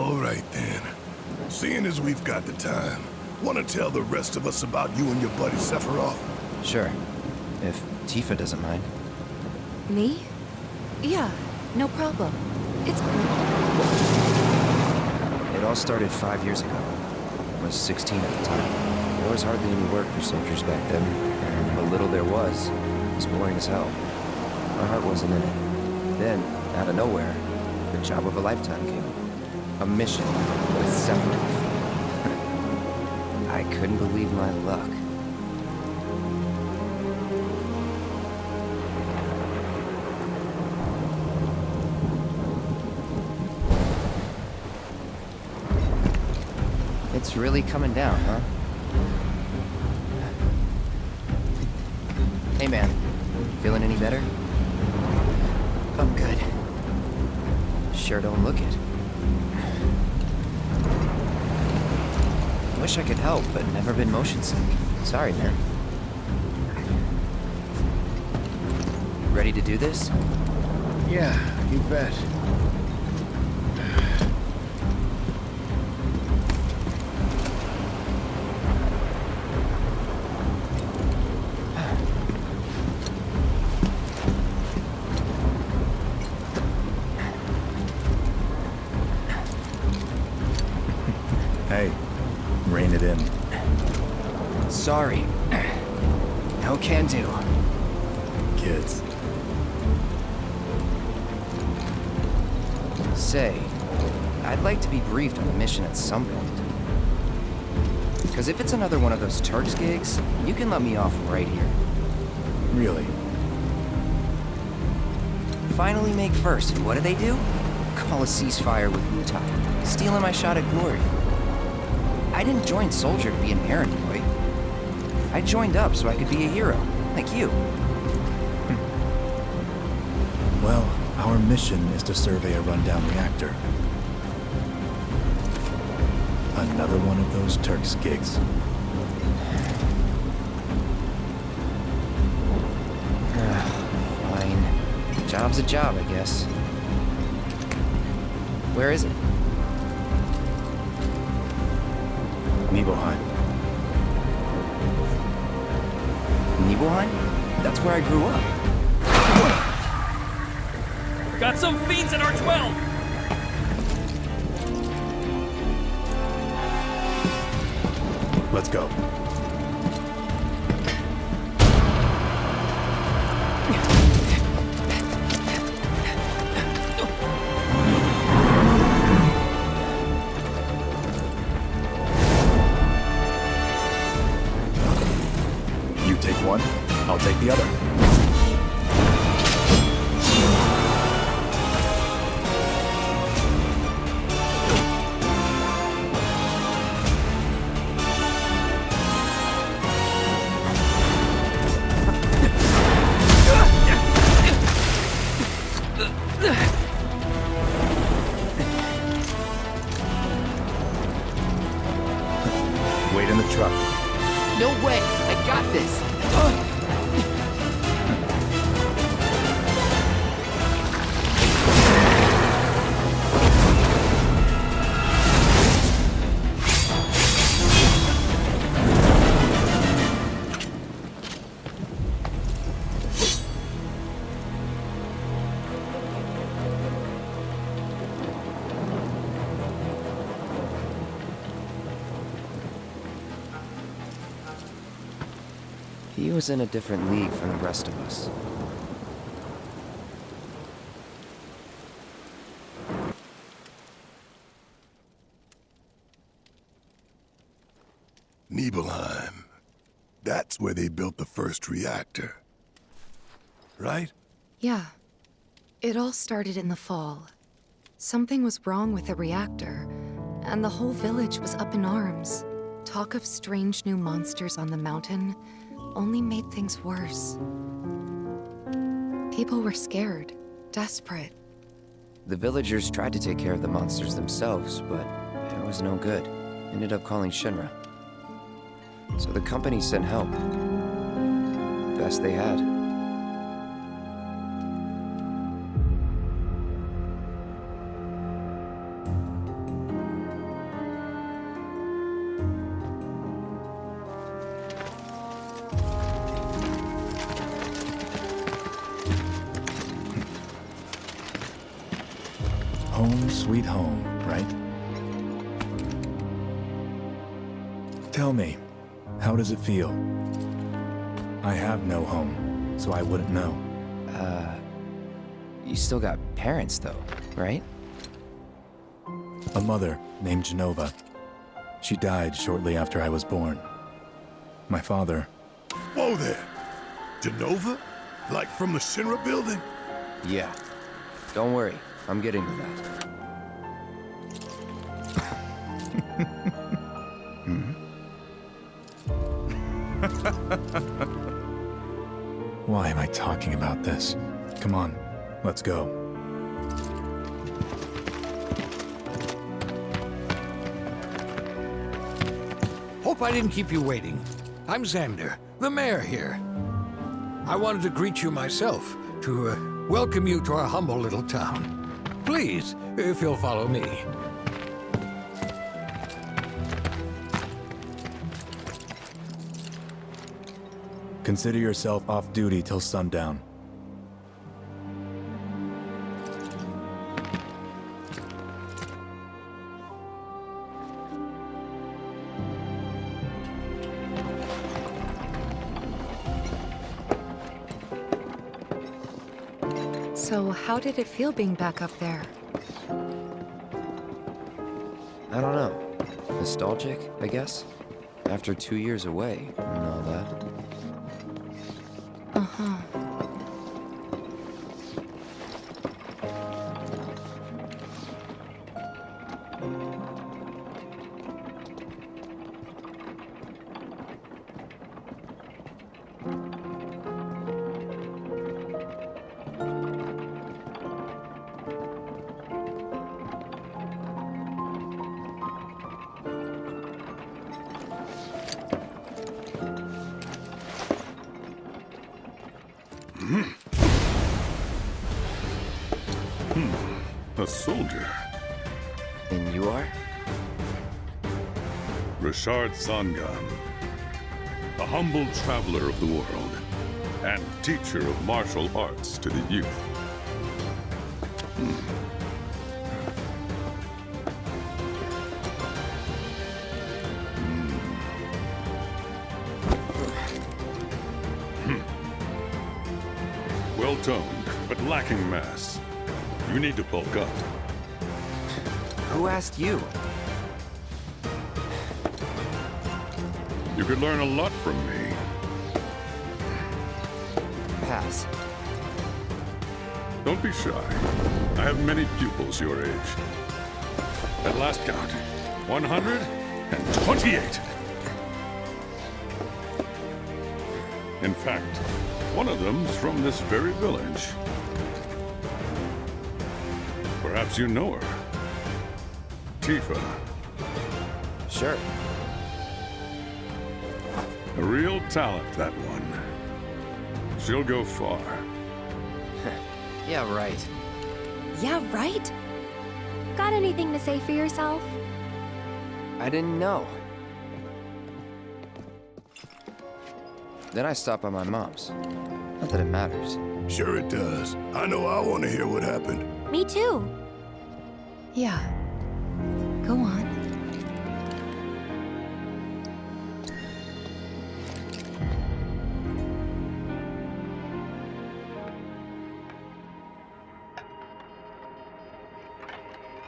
All right then. Seeing as we've got the time, want to tell the rest of us about you and your buddy Sephiroth? Sure. If Tifa doesn't mind. Me? Yeah, no problem. It's cool. It all started 5 years ago. I was 16 at the time. There was hardly any work for soldiers back then, and what little there was boring as hell. My heart wasn't in it. Then, out of nowhere, the job of a lifetime came. A mission with Sephiroth. I couldn't believe my luck. It's really coming down, huh? Hey man, feeling any better? I'm good. Sure don't look it. Wish I could help, but never been motion sick. Sorry, man. Ready to do this? Yeah, you bet. Hey, rein it in. Sorry. No can do. Kids. Say, I'd like to be briefed on the mission at some point. Because if it's another one of those Turks gigs, you can let me off right here. Really? Finally make first, and what do they do? Call a ceasefire with Wutai, stealing my shot at glory. I didn't join Soldier to be an errand boy. I joined up so I could be a hero, like you. Well, our mission is to survey a rundown reactor. Another one of those Turks gigs. Fine. Job's a job, I guess. Where is it? Nibelheim. Nibelheim? That's where I grew up. Got some fiends in R12! Let's go. You take one, I'll take the other. Wait in the truck. No way! I got this! He was in a different league from the rest of us. Nibelheim. That's where they built the first reactor. Right? Yeah. It all started in the fall. Something was wrong with the reactor, and the whole village was up in arms. Talk of strange new monsters on the mountain only made things worse. People were scared, desperate. The villagers tried to take care of the monsters themselves, but it was no good. Ended up calling Shinra. So the company sent help. Best they had. Home sweet home, right? Tell me, how does it feel? I have no home, so I wouldn't know. You still got parents, though, right? A mother named Genova. She died shortly after I was born. My father... Whoa there! Genova? Like from the Shinra building? Yeah. Don't worry, I'm getting to that. Why am I talking about this? Come on, let's go. Hope I didn't keep you waiting. I'm Xander, the mayor here. I wanted to greet you myself, to welcome you to our humble little town. Please, if you'll follow me. Consider yourself off duty till sundown. So, how did it feel being back up there? I don't know. Nostalgic, I guess? After 2 years away and all that. Uh-huh. A soldier. And you are? Richard Sangan. A humble traveler of the world. And teacher of martial arts to the youth. Well-toned, but lacking mass. You need to bulk up. Who asked you? You could learn a lot from me. Pass. Don't be shy. I have many pupils your age. At last count, 128. In fact, one of them's from this very village. Perhaps you know her. Tifa. Sure. A real talent, that one. She'll go far. Yeah, right. Yeah, right? Got anything to say for yourself? I didn't know. Then I stopped by my mom's. Not that it matters. Sure it does. I know I want to hear what happened. Me too. Yeah. Go on.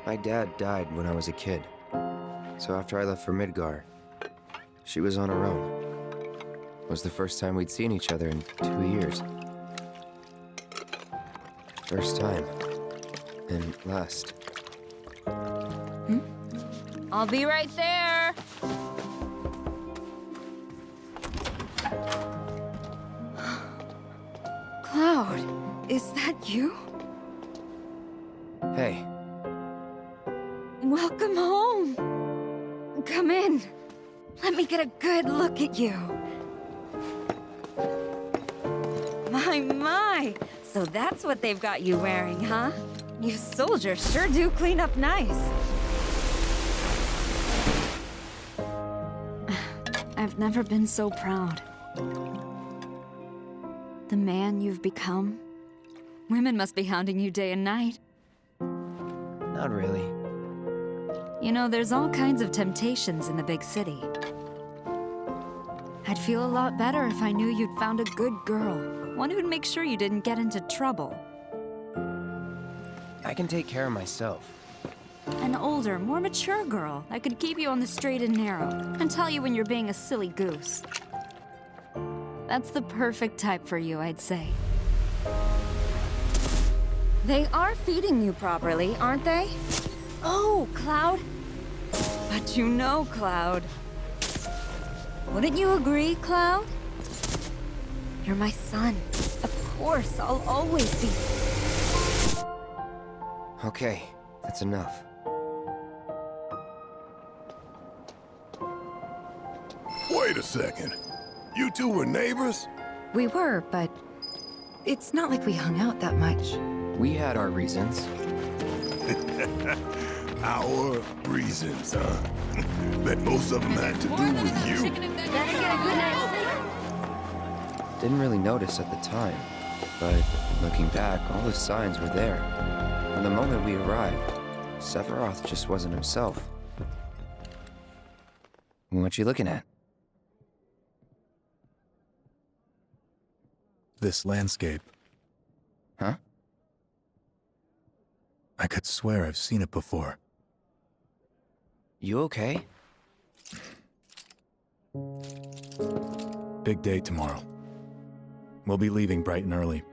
My dad died when I was a kid. So after I left for Midgar, she was on her own. It was the first time we'd seen each other in 2 years. First time. And last. I'll be right there. Cloud, is that you? Hey, Welcome home. Come in. Let me get a good look at you. My. So that's what they've got you wearing, huh? You soldiers sure do clean up nice. I've never been so proud. The man you've become. Women must be hounding you day and night. Not really. You know, there's all kinds of temptations in the big city. I'd feel a lot better if I knew you'd found a good girl. One who'd make sure you didn't get into trouble. I can take care of myself. An older, more mature girl that could keep you on the straight and narrow and tell you when you're being a silly goose. That's the perfect type for you, I'd say. They are feeding you properly, aren't they? Oh, Cloud. But you know, Cloud. Wouldn't you agree, Cloud? You're my son. Of course, I'll always be. Okay, that's enough. Wait a second. You two were neighbors? We were, but it's not like we hung out that much. We had our reasons. Our reasons, huh? Bet most of them had to do with you. Didn't really notice at the time, but looking back, all the signs were there. From the moment we arrived, Sephiroth just wasn't himself. What you looking at? This landscape. Huh? I could swear I've seen it before. You okay? Big day tomorrow. We'll be leaving bright and early.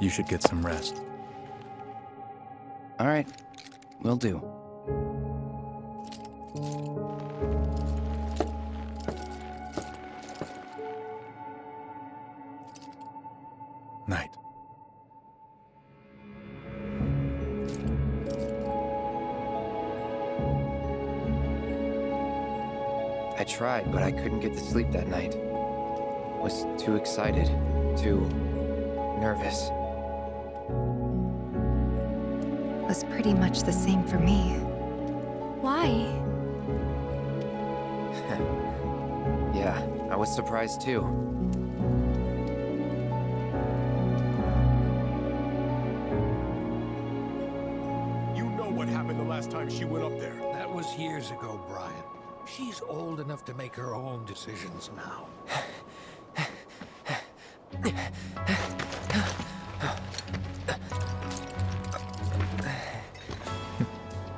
You should get some rest. All right, will do. Night. I tried, but I couldn't get to sleep that night. Was too excited, too nervous. Was pretty much the same for me. Why? Yeah, I was surprised too. You know what happened the last time she went up there. That was years ago, Brian. She's old enough to make her own decisions now.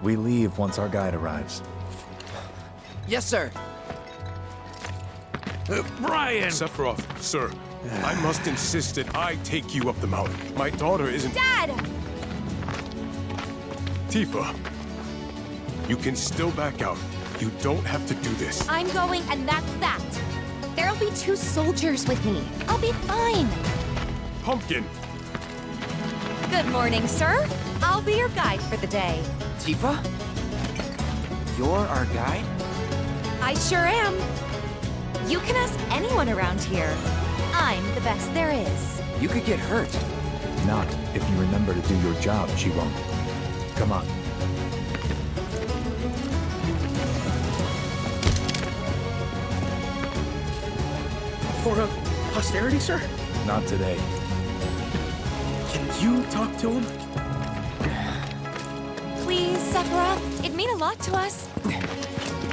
We leave once our guide arrives. Yes, sir. Brian! Sephiroth, sir, I must insist that I take you up the mountain. My daughter isn't— Dad! Tifa, you can still back out. You don't have to do this. I'm going, and that's that. There'll be 2 soldiers with me. I'll be fine. Pumpkin! Good morning, sir. I'll be your guide for the day. Tifa? You're our guide? I sure am. You can ask anyone around here. I'm the best there is. You could get hurt. Not if you remember to do your job, she won't. Come on. For posterity, sir? Not today. Can you talk to him? Please, Sephiroth. It'd mean a lot to us.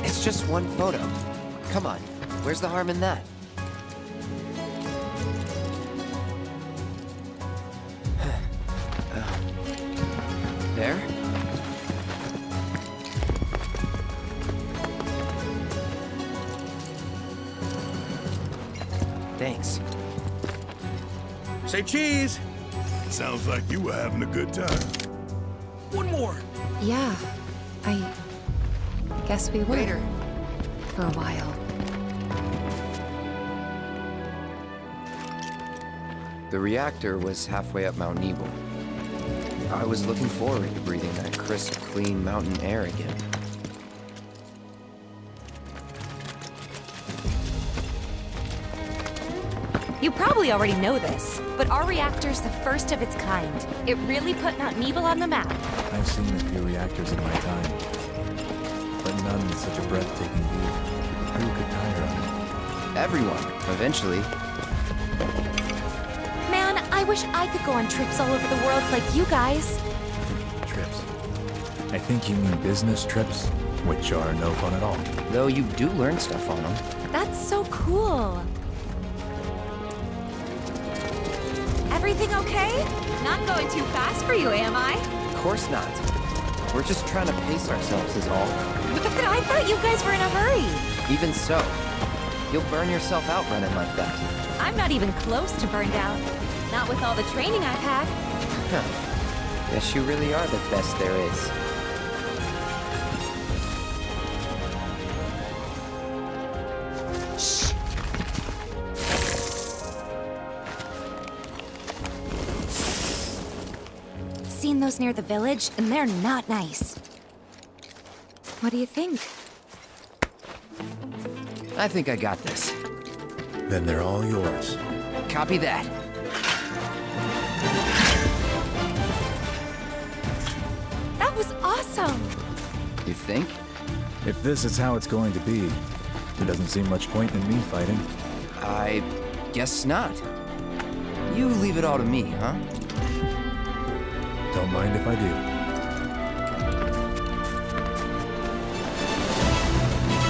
It's just one photo. Come on, where's the harm in that? There? Thanks. Say cheese! Sounds like you were having a good time. One more! Yeah, I guess we were. Later. For a while. The reactor was halfway up Mount Nibel. I was looking forward to breathing that crisp, clean mountain air again. You probably already know this, but our reactor's the first of its kind. It really put Mount Nibel on the map. I've seen a few reactors in my time, but none with such a breathtaking view. Who could tire of it? Everyone, eventually. Man, I wish I could go on trips all over the world like you guys. Trips. I think you mean business trips, which are no fun at all. Though you do learn stuff on them. That's so cool. Everything okay? Not going too fast for you, am I? Of course not. We're just trying to pace ourselves is all. But I thought you guys were in a hurry. Even so, you'll burn yourself out running like that. I'm not even close to burned out. Not with all the training I've had. Huh. Guess you really are the best there is. Shh. Seen those near the village, and they're not nice. What do you think? I think I got this. Then they're all yours. Copy that. That was awesome! You think? If this is how it's going to be, there doesn't seem much point in me fighting. I guess not. You leave it all to me, huh? Don't mind if I do.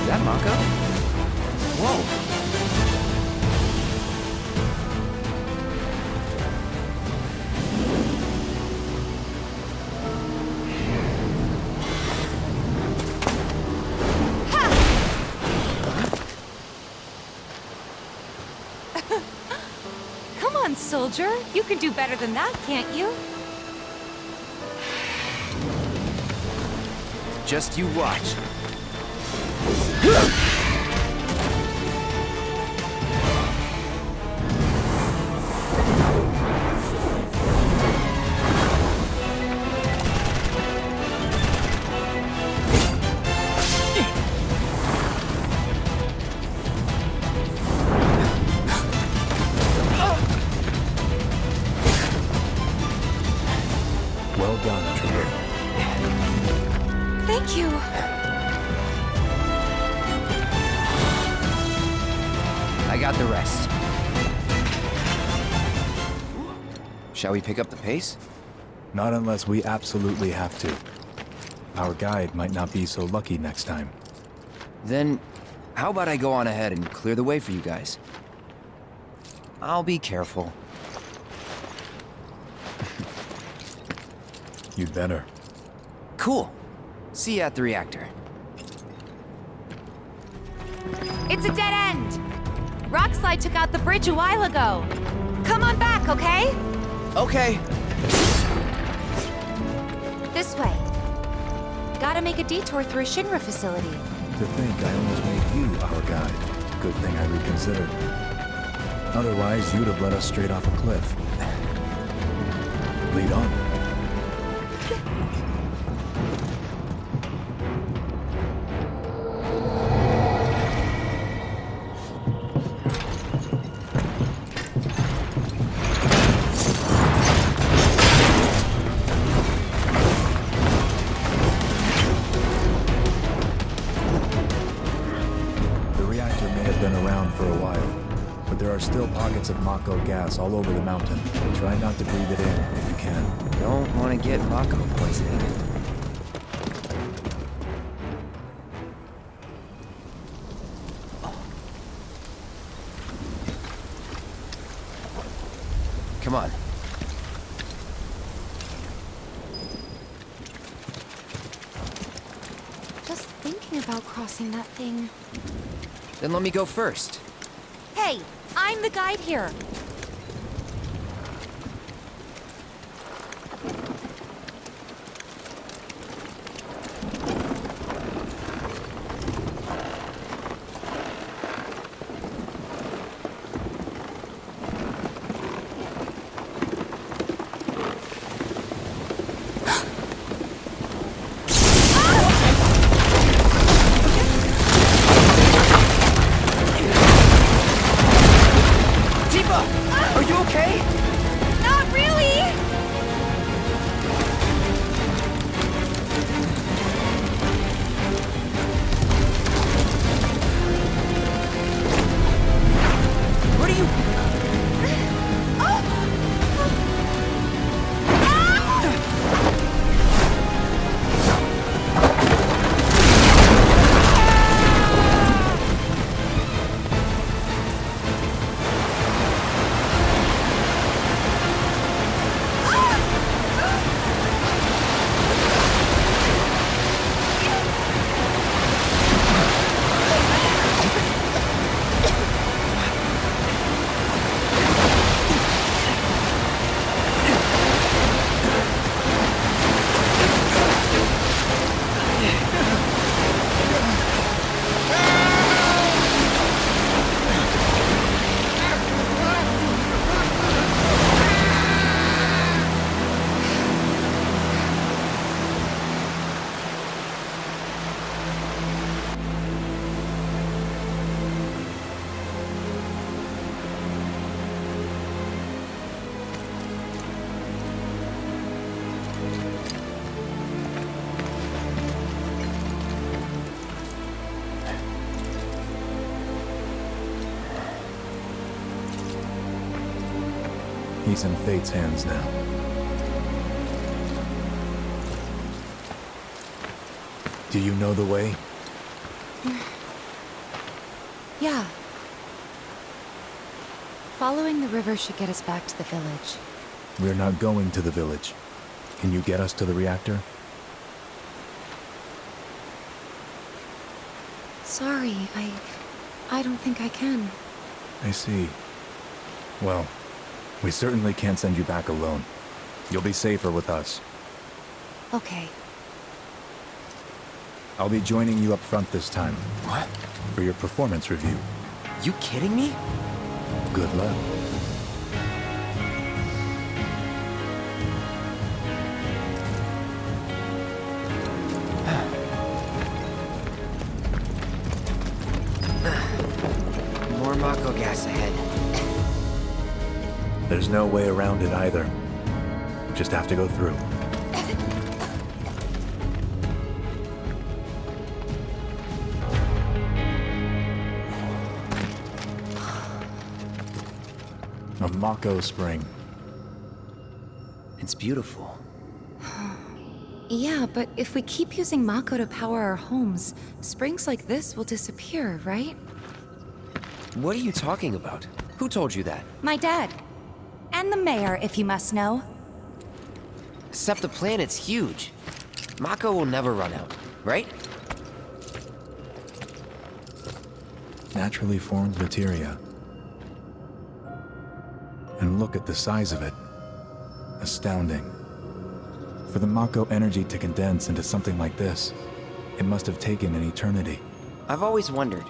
Is that Mako? Whoa! Come on, soldier. You can do better than that, can't you? Just you watch. Well done, Trigger. Thank you. I got the rest. Shall we pick up the pace? Not unless we absolutely have to. Our guide might not be so lucky next time. Then, how about I go on ahead and clear the way for you guys? I'll be careful. You'd better. Cool. See you at the reactor. It's a dead end! Rockslide took out the bridge a while ago. Come on back, okay? Okay. This way. Gotta make a detour through a Shinra facility. To think I almost made you our guide. Good thing I reconsidered. Otherwise, you'd have led us straight off a cliff. Lead on. Still pockets of Mako gas all over the mountain. Try not to breathe it in if you can. Don't want to get Mako poisoning. Come on. Just thinking about crossing that thing. Then let me go first. Hey, I'm the guide here. Tifa! He's in Fate's hands now. Do you know the way? Yeah. Following the river should get us back to the village. We're not going to the village. Can you get us to the reactor? Sorry, I don't think I can. I see. Well, we certainly can't send you back alone. You'll be safer with us. Okay. I'll be joining you up front this time. What? For your performance review. You kidding me? Good luck. More Mako gas ahead. There's no way around it either. Just have to go through. A Mako spring. It's beautiful. Yeah, but if we keep using Mako to power our homes, springs like this will disappear, right? What are you talking about? Who told you that? My dad. And the mayor, if you must know. Except the planet's huge. Mako will never run out, right? Naturally formed materia. And look at the size of it. Astounding. For the Mako energy to condense into something like this, it must have taken an eternity. I've always wondered,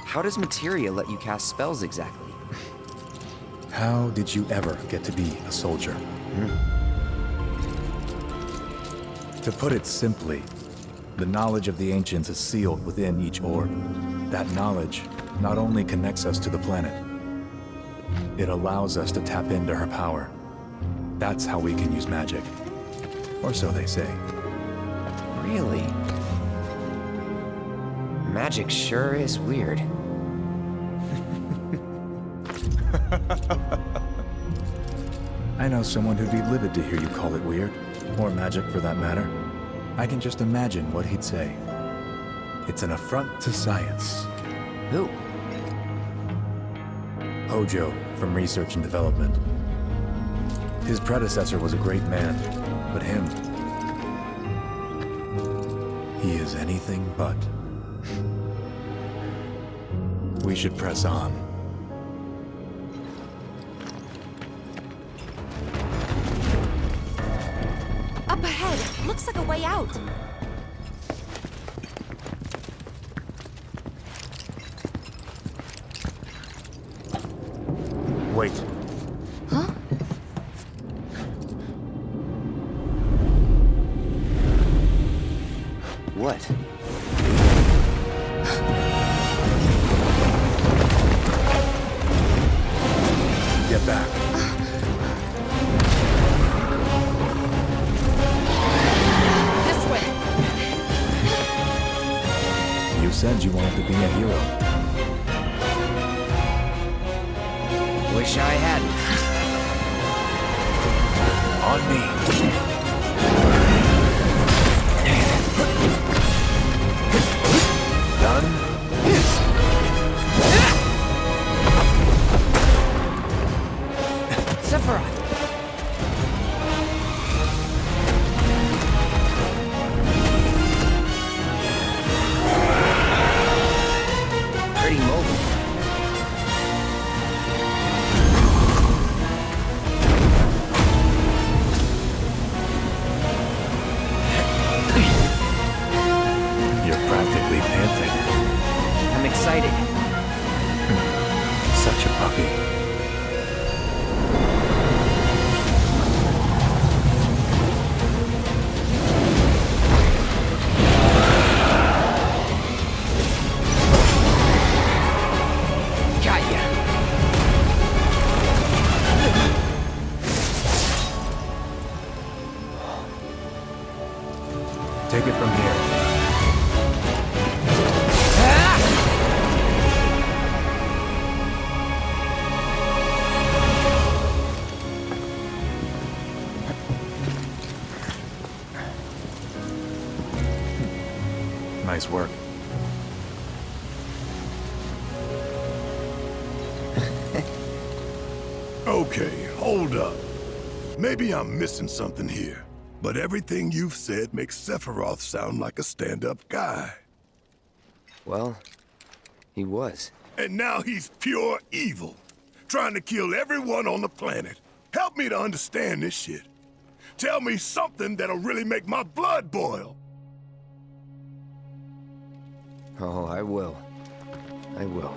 how does materia let you cast spells exactly? How did you ever get to be a soldier? To put it simply, the knowledge of the ancients is sealed within each orb. That knowledge not only connects us to the planet, it allows us to tap into her power. That's how we can use magic. Or so they say. Really? Magic sure is weird. I know someone who'd be livid to hear you call it weird, or magic for that matter. I can just imagine what he'd say. It's an affront to science. Who? Hojo, from Research and Development. His predecessor was a great man, but him... he is anything but. We should press on. Up ahead. Looks like a way out. Wait. Huh? What? Get back. This way. You said you wanted to be a hero. Wish I hadn't. On me. Done? Sephiroth! Pretty mobile. You're practically panting. I'm excited. Such a puppy. Got ya. Take it from here. Nice work. Okay, hold up. Maybe I'm missing something here, but everything you've said makes Sephiroth sound like a stand-up guy. Well, he was. And now he's pure evil, trying to kill everyone on the planet. Help me to understand this shit. Tell me something that'll really make my blood boil. Oh, I will. I will.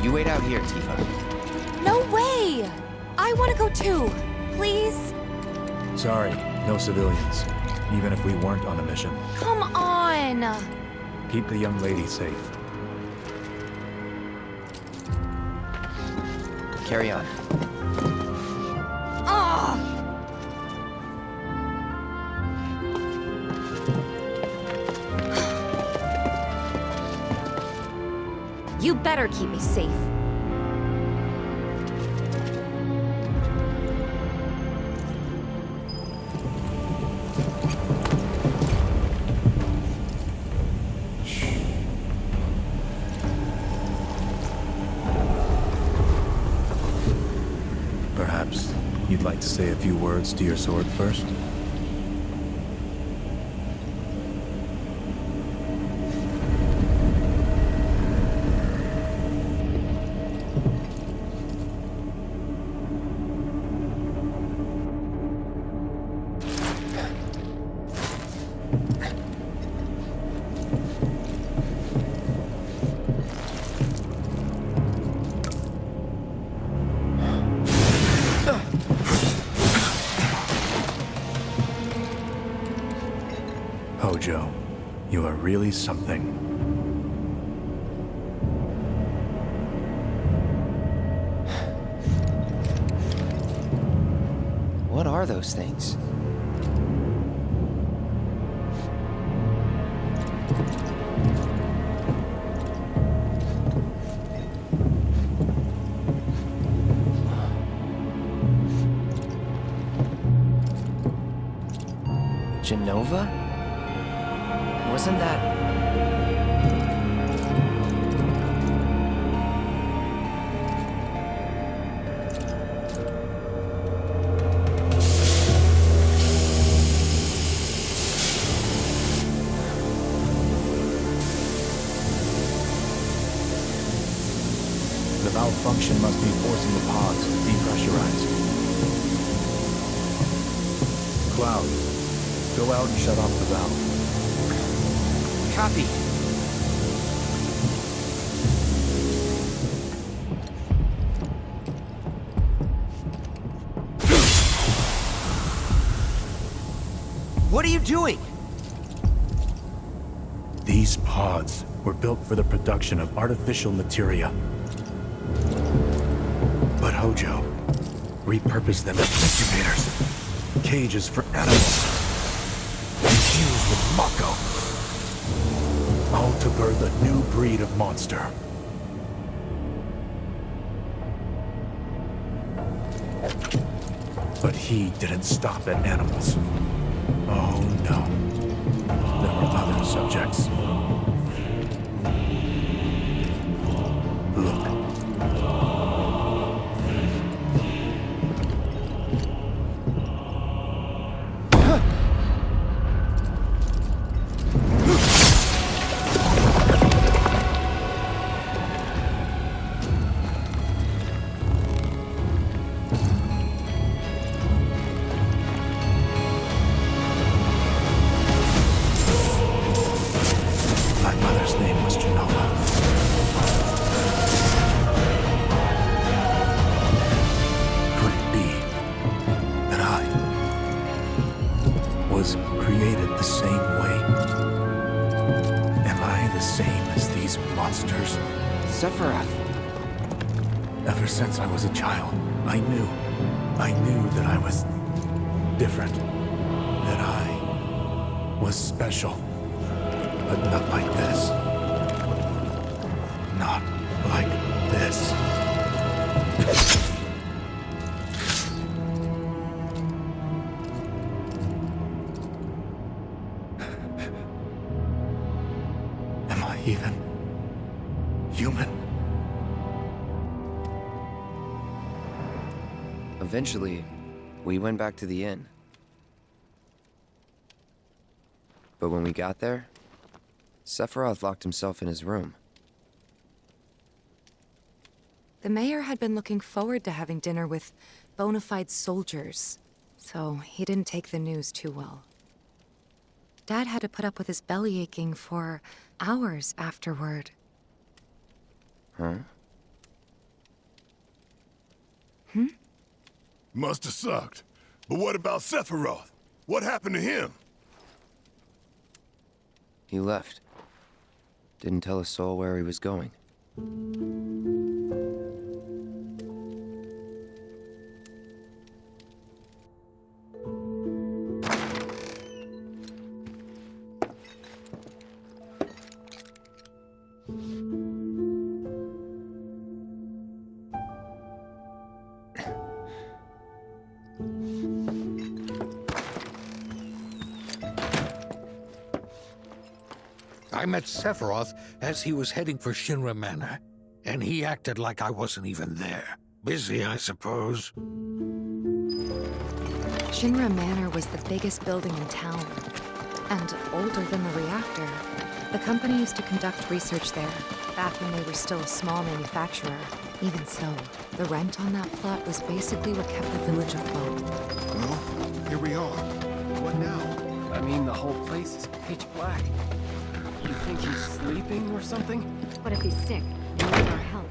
You wait out here, Tifa. No way! I want to go too. Please? Sorry, no civilians. Even if we weren't on a mission. Come on! Keep the young lady safe. Carry on. You better keep me safe. Perhaps you'd like to say a few words to your sword first? Hojo, you are really something. What are those things? Genova? Wasn't that... The malfunction must be forcing the pods to depressurize. Cloud, go out and shut off the valve. Copy. What are you doing? These pods were built for the production of artificial materia. But Hojo repurposed them as incubators, cages for animals, infused with Mako, all to birth a new breed of monster. But he didn't stop at animals. Oh no, there were other subjects. Look. Created the same way? Am I the same as these monsters? Sephiroth. Ever since I was a child, I knew that I was different. That I was special. But not like this. Not like this. Am I even human? Eventually, we went back to the inn. But when we got there, Sephiroth locked himself in his room. The mayor had been looking forward to having dinner with bona fide soldiers, so he didn't take the news too well. Dad had to put up with his belly aching for hours afterward. Huh? Must have sucked. But what about Sephiroth? What happened to him? He left. Didn't tell a soul where he was going. I met Sephiroth as he was heading for Shinra Manor, and he acted like I wasn't even there. Busy, I suppose. Shinra Manor was the biggest building in town, and older than the reactor. The company used to conduct research there, back when they were still a small manufacturer. Even so, the rent on that plot was basically what kept the village afloat. Well, here we are. What now? I mean, the whole place is pitch black. You think he's sleeping or something? What if he's sick and needs our help?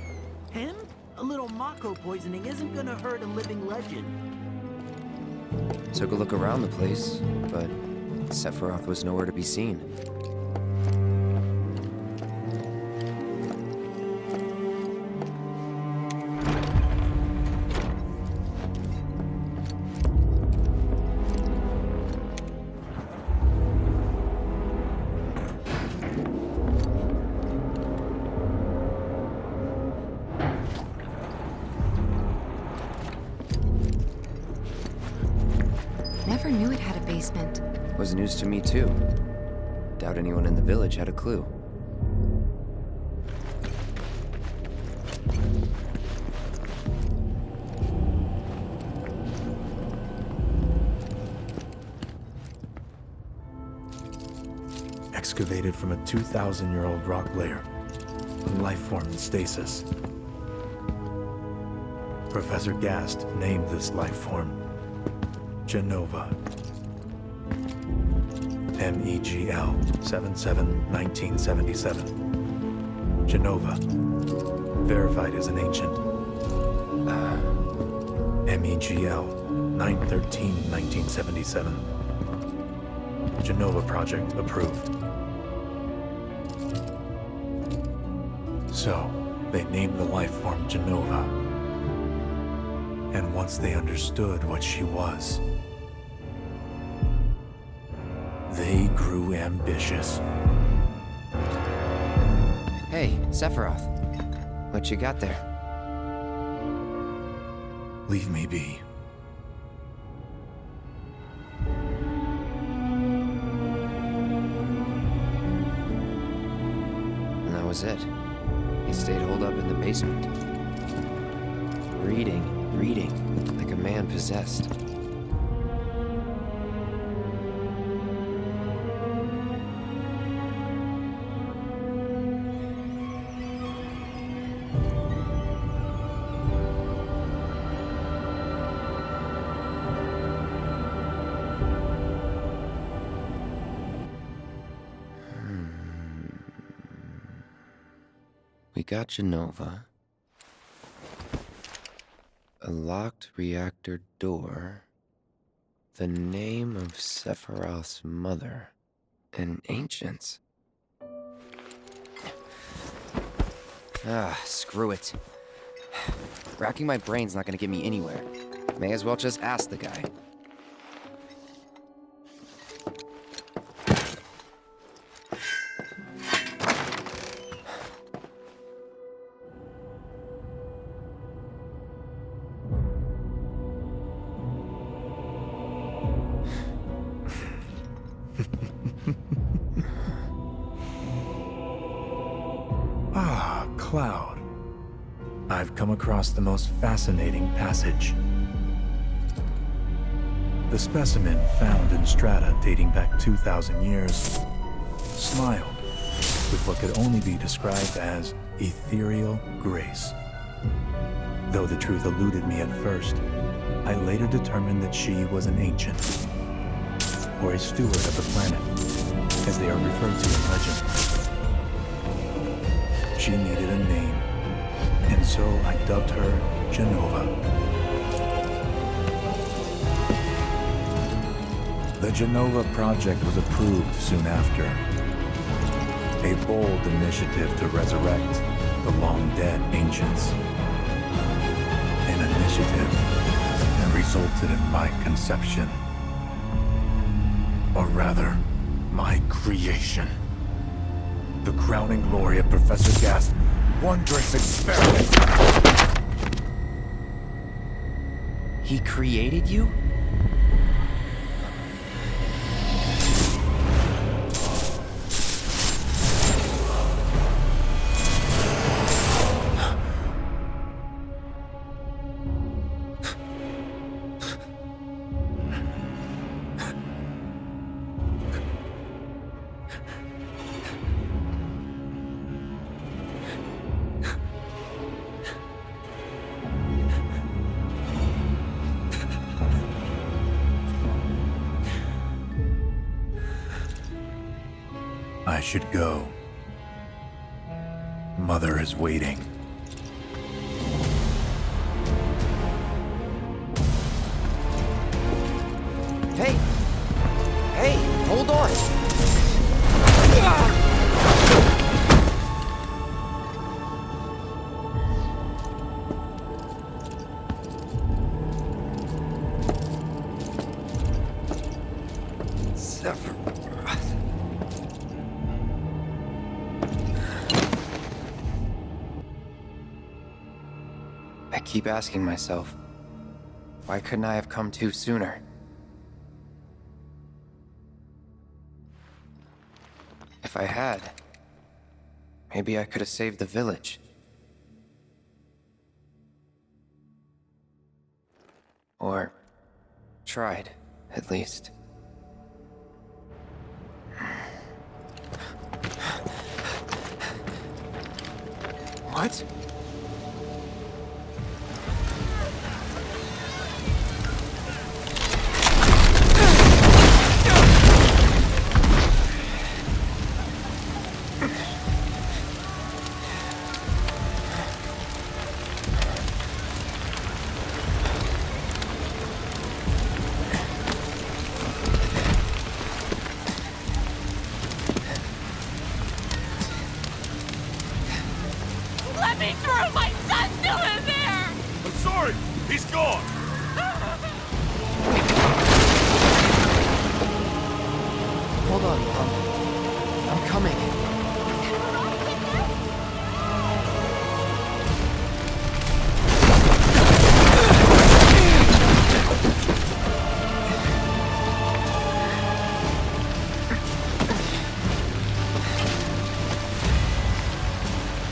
Him? A little Mako poisoning isn't gonna hurt a living legend. Took a look around the place, but Sephiroth was nowhere to be seen. Never knew it had a basement. Was news to me too. Doubt anyone in the village had a clue. Excavated from a 2,000-year-old rock layer, a life form in stasis. Professor Gast named this life form Genova. MEGL 77-1977. Genova. Verified as an ancient. MEGL 9/13/1977. Genova project approved. So, they named the life form Genova. And once they understood what she was, they grew ambitious. Hey, Sephiroth. What you got there? Leave me be. And that was it. He stayed holed up in the basement. Reading, like a man possessed. We got Genova. A locked reactor door. The name of Sephiroth's mother. And ancients. Screw it. Racking my brain's not gonna get me anywhere. May as well just ask the guy. Ah, Cloud. I've come across the most fascinating passage. The specimen found in strata dating back 2,000 years smiled with what could only be described as ethereal grace. Though the truth eluded me at first, I later determined that she was an ancient, or a steward of the planet, as they are referred to in legend. She needed a name, and so I dubbed her Genova. The Genova project was approved soon after. A bold initiative to resurrect the long-dead ancients. An initiative that resulted in my conception. Or rather, my creation. The crowning glory of Professor Gast's wondrous experiment. He created you? I should go. Mother is waiting. Hey! Hey, hold on! Sephiroth. I keep asking myself, why couldn't I have come to sooner? If I had, maybe I could have saved the village. Or tried, at least. What? Let me through! My son's still in there! I'm sorry! He's gone! Hold on, I'm coming.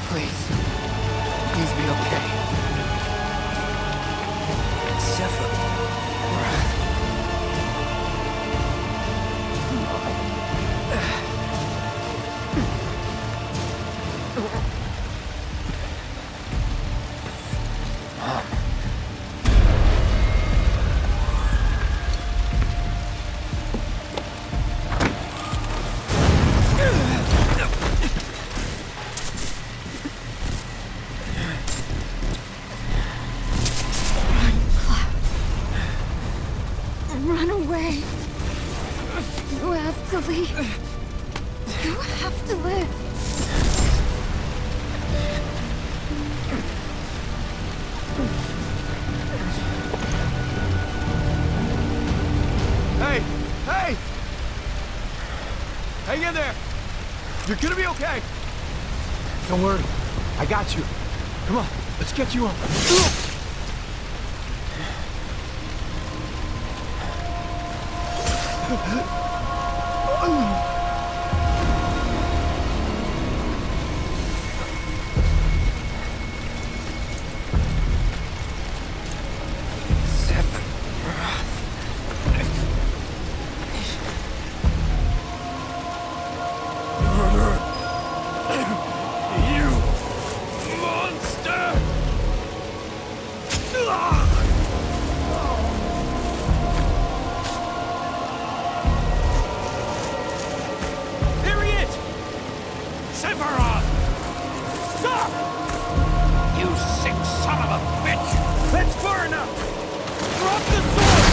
Please be okay. Sephiroth. Run away. You have to leave. You have to live. Hey! Hey! Hang in there! You're gonna be okay! Don't worry. I got you. Come on, let's get you up. There he is! Sephiroth! Stop! You sick son of a bitch! That's far enough! Drop the sword!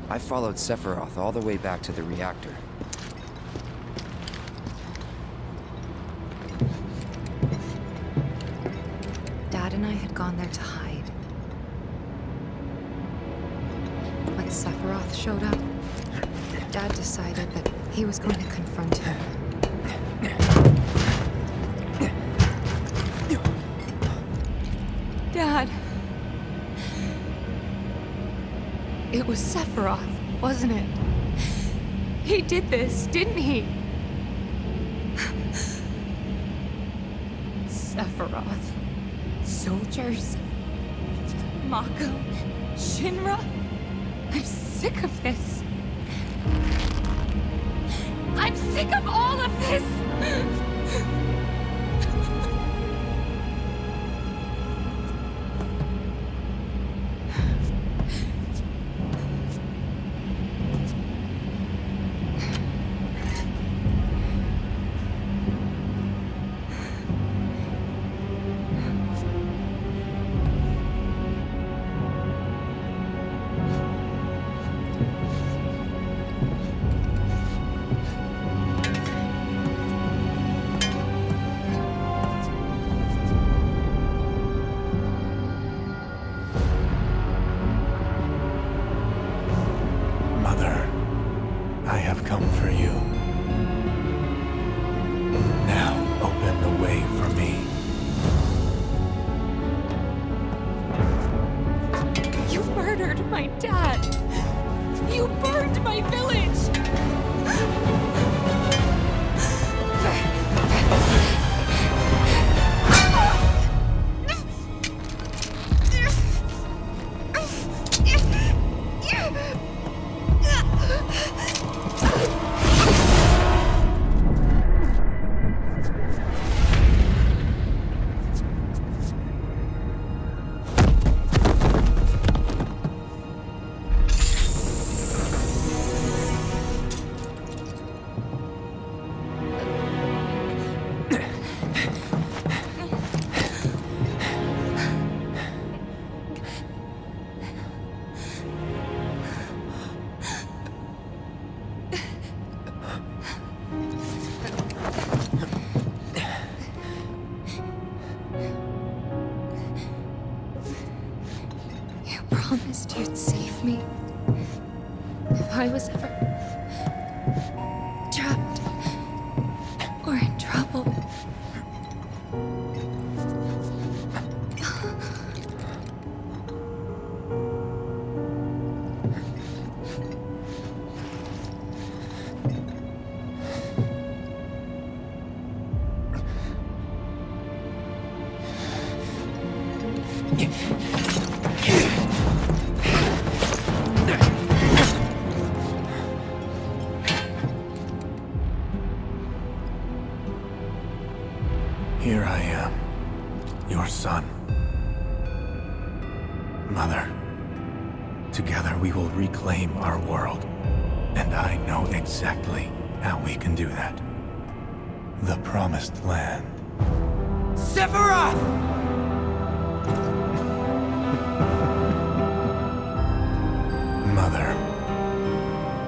I followed Sephiroth all the way back to the reactor. Dad and I had gone there to hide. When Sephiroth showed up, Dad decided that he was going to confront him. Dad! It was Sephiroth, wasn't it? He did this, didn't he? Sephiroth. Soldiers. Mako. Shinra. I'm sick of this. I'm sick of all of this! promised you'd save me. If I was ever trapped or in trouble. Here I am, your son. Mother, together we will reclaim our world. And I know exactly how we can do that. The Promised Land. Sephiroth! Mother,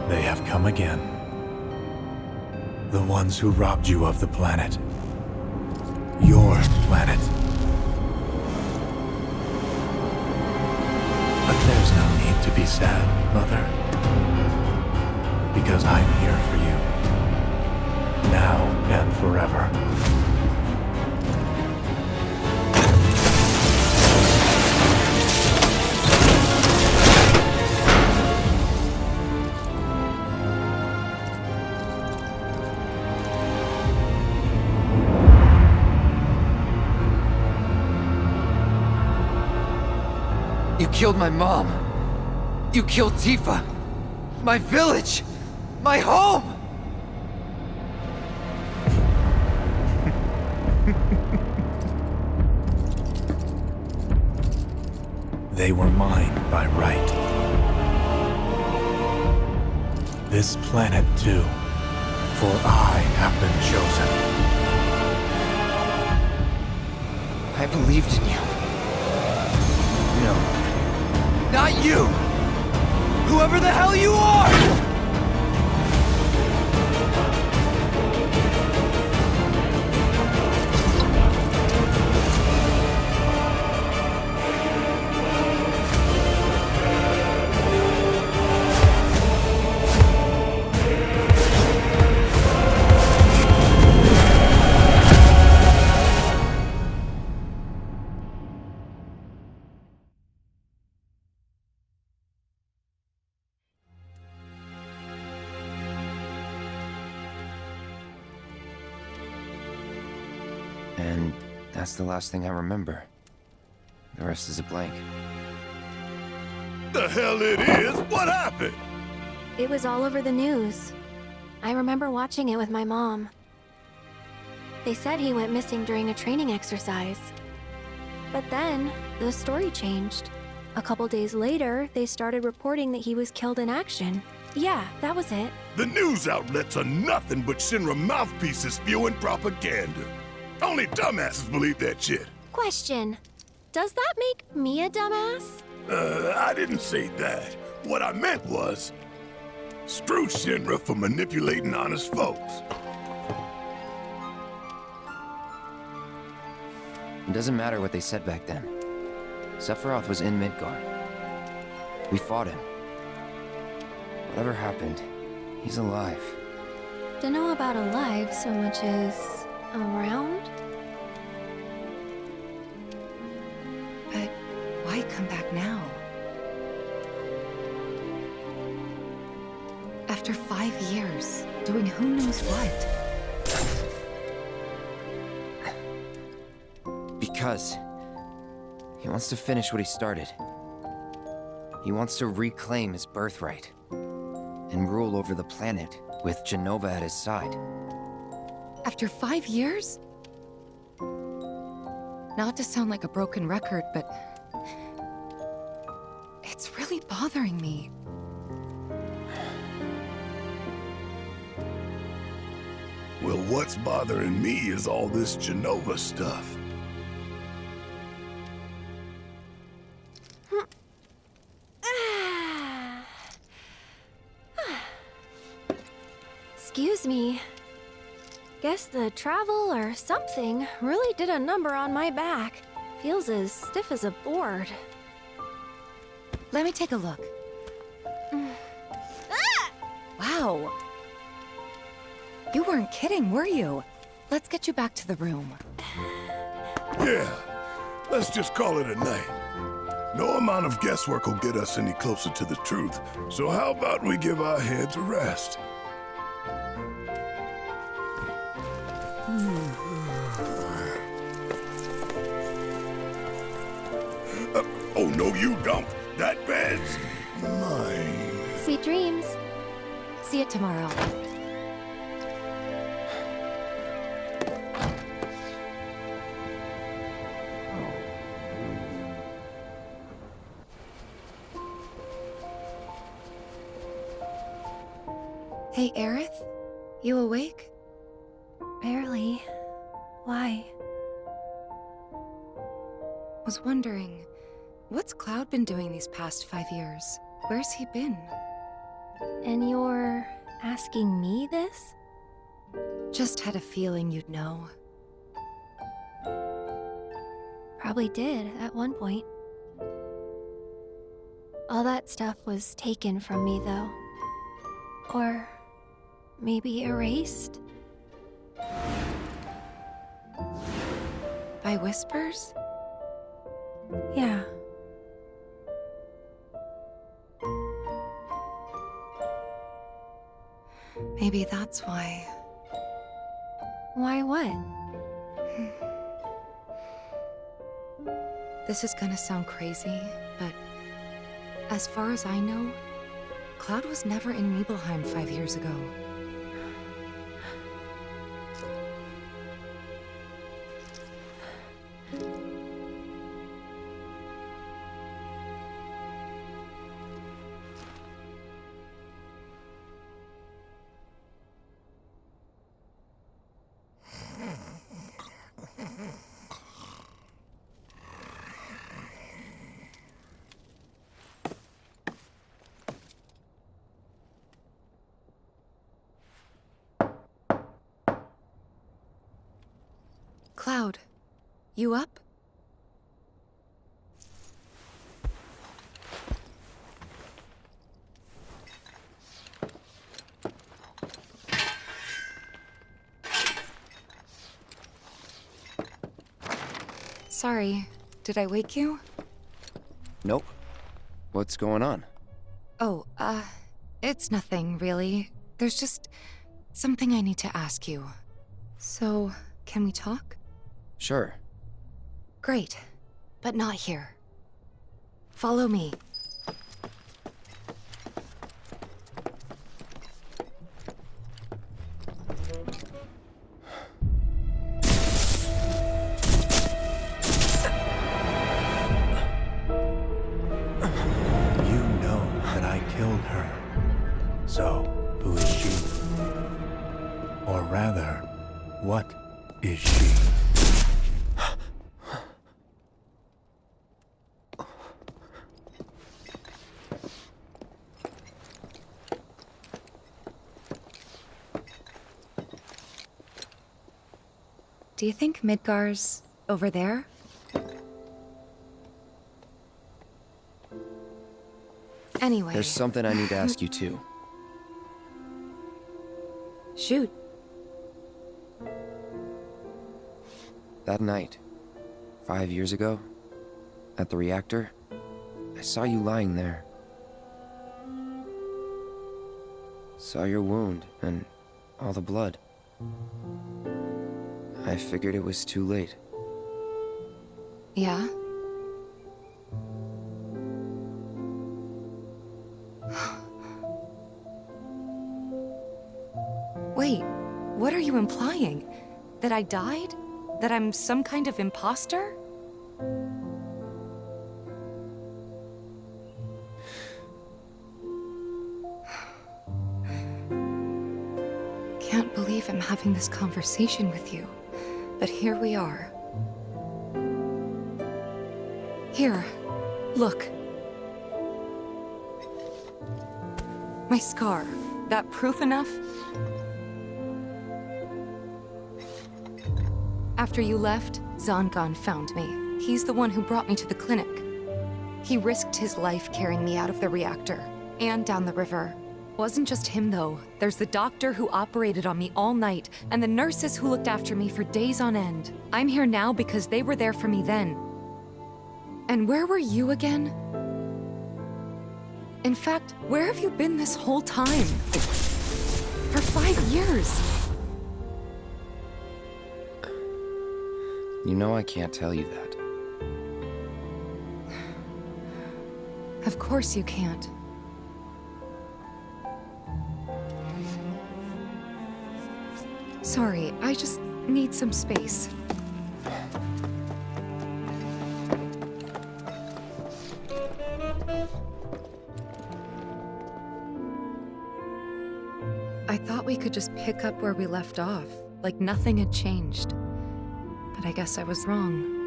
they have come again. The ones who robbed you of the planet. Your planet. But there's no need to be sad, Mother. Because I'm here for you. Now and forever. You killed my mom. You killed Tifa. My village. My home. They were mine by right. This planet too, for I have been chosen. I believed in you. No. Not you! Whoever the hell you are! And that's the last thing I remember. The rest is a blank. The hell it is? What happened? It was all over the news. I remember watching it with my mom. They said he went missing during a training exercise. But then, the story changed. A couple days later, they started reporting that he was killed in action. Yeah, that was it. The news outlets are nothing but Shinra mouthpieces spewing propaganda. Only dumbasses believe that shit. Question. Does that make me a dumbass? I didn't say that. What I meant was, screw Shinra for manipulating honest folks. It doesn't matter what they said back then. Sephiroth was in Midgard. We fought him. Whatever happened, he's alive. Don't know about alive so much as around? But why come back now? After 5 years, doing who knows what? Because he wants to finish what he started. He wants to reclaim his birthright and rule over the planet with Jenova at his side. After 5 years? Not to sound like a broken record, but it's really bothering me. Well, what's bothering me is all this Jenova stuff. Excuse me. Guess the travel or something really did a number on my back. Feels as stiff as a board. Let me take a look. Wow. You weren't kidding, were you? Let's get you back to the room. Yeah, let's just call it a night. No amount of guesswork will get us any closer to the truth, so how about we give our heads a rest? Oh, no you don't. That bed's mine. Sweet dreams. See you tomorrow. Hey, Aerith? You awake? Barely. Why? Was wondering, what's Cloud been doing these past 5 years? Where's he been? And you're asking me this? Just had a feeling you'd know. Probably did at one point. All that stuff was taken from me, though. Or maybe erased? By whispers? Yeah. Maybe that's why. Why what? This is gonna sound crazy, but as far as I know, Cloud was never in Nibelheim 5 years ago. Cloud, you up? Sorry, did I wake you? Nope. What's going on? Oh, it's nothing, really. There's just something I need to ask you. So, can we talk? Sure. Great, but not here. Follow me. You know that I killed her. So, who is she? Or rather, what is she? Do you think Midgar's over there? Anyway. There's something I need to ask you too. Shoot. That night, 5 years ago, at the reactor, I saw you lying there. Saw your wound and all the blood. I figured it was too late. Yeah? Wait, what are you implying? That I died? That I'm some kind of imposter? Can't believe I'm having this conversation with you. But here we are. Here, look. My scar. That proof enough? After you left, Zangan found me. He's the one who brought me to the clinic. He risked his life carrying me out of the reactor and down the river. Wasn't just him, though. There's the doctor who operated on me all night, and the nurses who looked after me for days on end. I'm here now because they were there for me then. And where were you again? In fact, where have you been this whole time? For 5 years. You know I can't tell you that. Of course you can't. Sorry, I just need some space. I thought we could just pick up where we left off, like nothing had changed. But I guess I was wrong.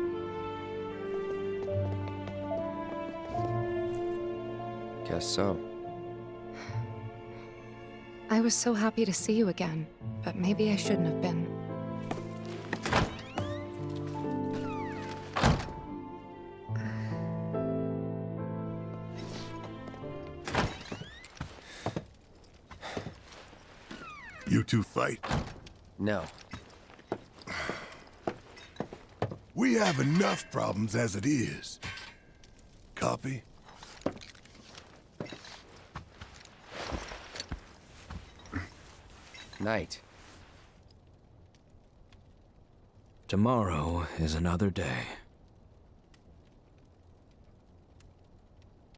Guess so. I was so happy to see you again, but maybe I shouldn't have been. You two fight? No. We have enough problems as it is. Copy? Night. Tomorrow is another day.